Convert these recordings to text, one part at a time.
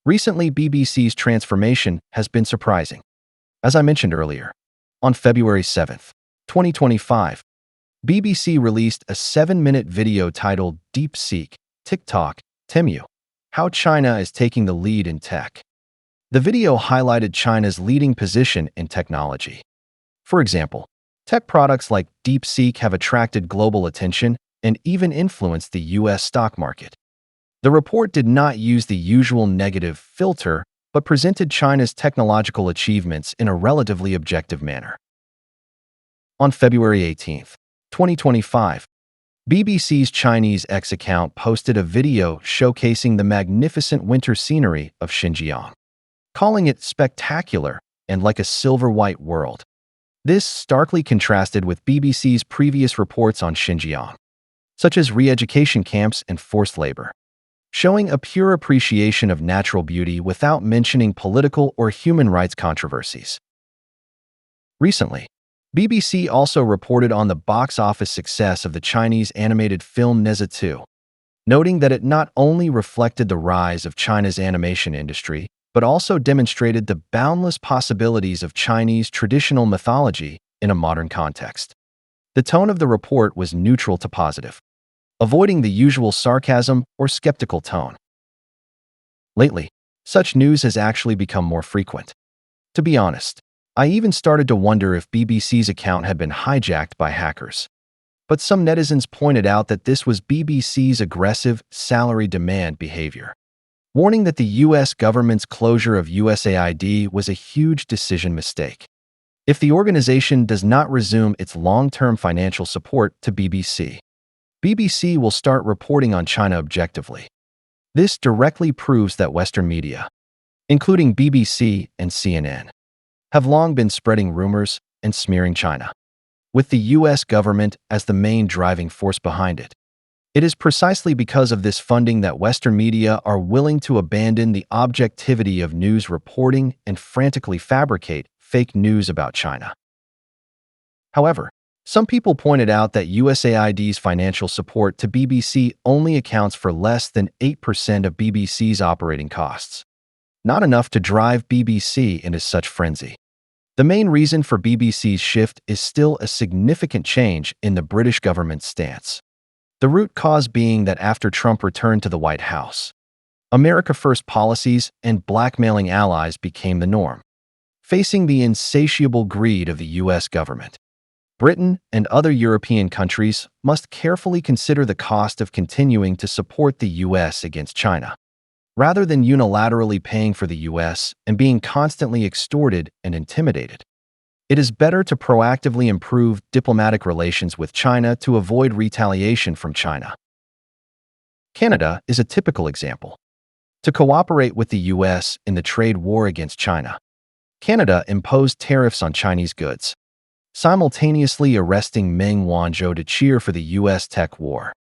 Recently, BBC's transformation has been surprising. As I mentioned earlier, on February 7th, 2025, BBC released a 7-minute video titled DeepSeek, TikTok, Temu, How China is Taking the Lead in Tech. The video highlighted China's leading position in technology. For example, tech products like DeepSeek have attracted global attention and even influenced the US stock market. The report did not use the usual negative filter, but presented China's technological achievements in a relatively objective manner. On February 18th, 2025, BBC's Chinese X account posted a video showcasing the magnificent winter scenery of Xinjiang, calling it spectacular and like a silver-white world. This starkly contrasted with BBC's previous reports on Xinjiang, such as re-education camps and forced labor, showing a pure appreciation of natural beauty without mentioning political or human rights controversies. Recently, BBC also reported on the box office success of the Chinese animated film Neza 2, noting that it not only reflected the rise of China's animation industry, but also demonstrated the boundless possibilities of Chinese traditional mythology in a modern context. The tone of the report was neutral to positive, avoiding the usual sarcasm or skeptical tone. Lately, such news has actually become more frequent. To be honest, I even started to wonder if BBC's account had been hijacked by hackers. But some netizens pointed out that this was BBC's aggressive salary demand behavior, warning that the US government's closure of USAID was a huge decision mistake. If the organization does not resume its long-term financial support to BBC, BBC will start reporting on China objectively. This directly proves that Western media, including BBC and CNN, have long been spreading rumors and smearing China, with the US government as the main driving force behind it. It is precisely because of this funding that Western media are willing to abandon the objectivity of news reporting and frantically fabricate fake news about China. However, some people pointed out that USAID's financial support to BBC only accounts for less than 8% of BBC's operating costs, not enough to drive BBC into such frenzy. The main reason for BBC's shift is still a significant change in the British government's stance. The root cause being that after Trump returned to the White House, America First policies and blackmailing allies became the norm, facing the insatiable greed of the US government. Britain and other European countries must carefully consider the cost of continuing to support the US against China, rather than unilaterally paying for the US and being constantly extorted and intimidated. It is better to proactively improve diplomatic relations with China to avoid retaliation from China. Canada is a typical example. To cooperate with the US in the trade war against China, Canada imposed tariffs on Chinese goods, simultaneously arresting Meng Wanzhou to cheer for the US tech war.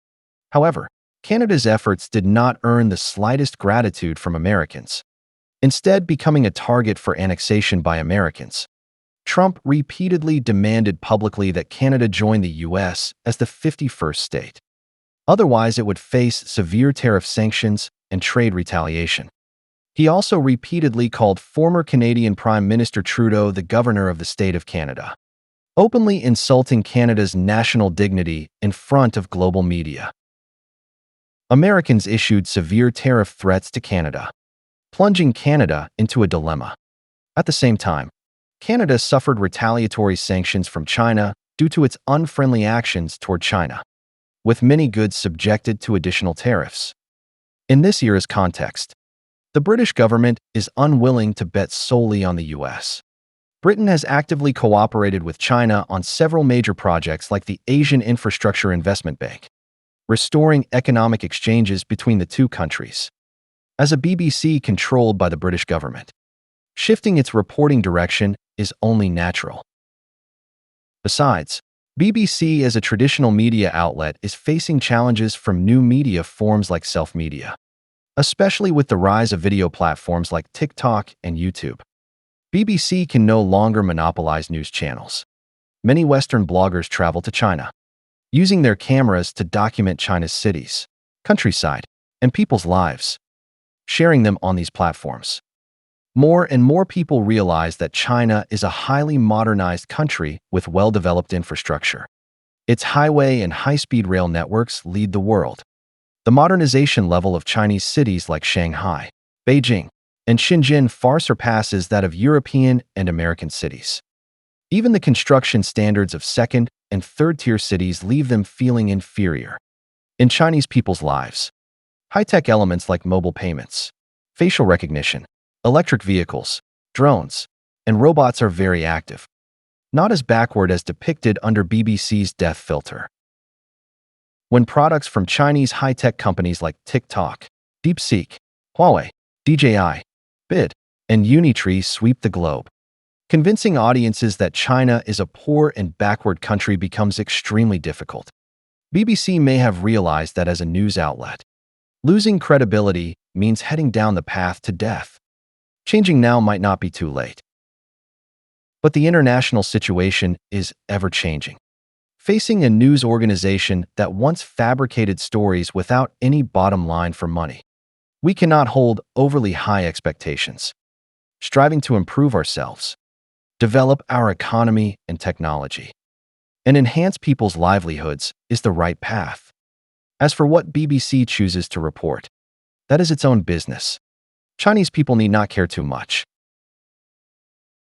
However, Canada's efforts did not earn the slightest gratitude from Americans, instead becoming a target for annexation by Americans. Trump repeatedly demanded publicly that Canada join the US as the 51st state. Otherwise, it would face severe tariff sanctions and trade retaliation. He also repeatedly called former Canadian Prime Minister Trudeau the governor of the state of Canada, openly insulting Canada's national dignity in front of global media. Americans issued severe tariff threats to Canada, plunging Canada into a dilemma. At the same time, Canada suffered retaliatory sanctions from China due to its unfriendly actions toward China, with many goods subjected to additional tariffs. In this year's context, the British government is unwilling to bet solely on the US. Britain has actively cooperated with China on several major projects like the Asian Infrastructure Investment Bank, restoring economic exchanges between the two countries. As a BBC controlled by the British government, shifting its reporting direction is only natural. Besides, BBC as a traditional media outlet is facing challenges from new media forms like self-media, especially with the rise of video platforms like TikTok and YouTube. BBC can no longer monopolize news channels. Many Western bloggers travel to China, using their cameras to document China's cities, countryside, and people's lives. sharing them on these platforms. More and more people realize that China is a highly modernized country with well-developed infrastructure. Its highway and high-speed rail networks lead the world. The modernization level of Chinese cities like Shanghai, Beijing, and Shenzhen far surpasses that of European and American cities. Even the construction standards of second and third-tier cities leave them feeling inferior. In Chinese people's lives, high-tech elements like mobile payments, facial recognition, electric vehicles, drones, and robots are very active, not as backward as depicted under BBC's death filter. When products from Chinese high-tech companies like TikTok, DeepSeek, Huawei, DJI, BID, and Unitree sweep the globe, convincing audiences that China is a poor and backward country becomes extremely difficult. BBC may have realized that as a news outlet. Losing credibility means heading down the path to death. Changing now might not be too late. But the international situation is ever-changing. Facing a news organization that once fabricated stories without any bottom line for money, we cannot hold overly high expectations. Striving to improve ourselves, develop our economy and technology, and enhance people's livelihoods is the right path. As for what BBC chooses to report, that is its own business. Chinese people need not care too much.